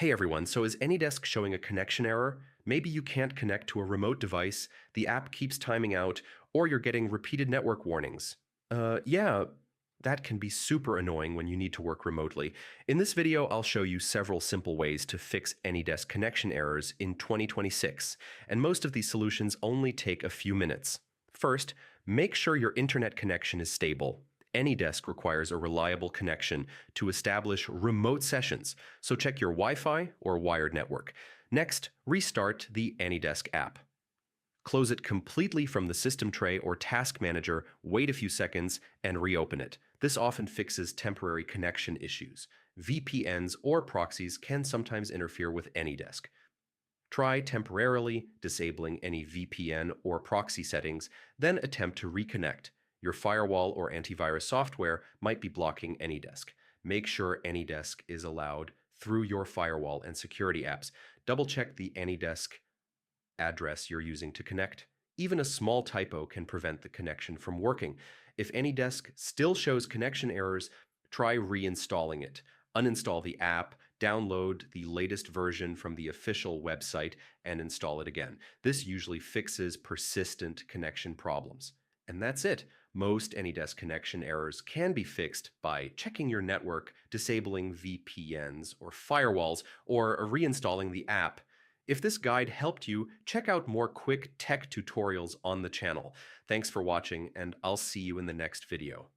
Hey everyone, so is AnyDesk showing a connection error? Maybe you can't connect to a remote device, the app keeps timing out, or you're getting repeated network warnings. Yeah, that can be super annoying when you need to work remotely. In this video, I'll show you several simple ways to fix AnyDesk connection errors in 2026, and most of these solutions only take a few minutes. First, make sure your internet connection is stable. AnyDesk requires a reliable connection to establish remote sessions, so check your Wi-Fi or wired network. Next, restart the AnyDesk app. Close it completely from the system tray or task manager, wait a few seconds, and reopen it. This often fixes temporary connection issues. VPNs or proxies can sometimes interfere with AnyDesk. Try temporarily disabling any VPN or proxy settings, then attempt to reconnect. Your firewall or antivirus software might be blocking AnyDesk. Make sure AnyDesk is allowed through your firewall and security apps. Double-check the AnyDesk address you're using to connect. Even a small typo can prevent the connection from working. If AnyDesk still shows connection errors, try reinstalling it. Uninstall the app, download the latest version from the official website, and install it again. This usually fixes persistent connection problems. And that's it. Most AnyDesk connection errors can be fixed by checking your network, disabling VPNs or firewalls, or reinstalling the app. If this guide helped you, check out more quick tech tutorials on the channel. Thanks for watching, and I'll see you in the next video.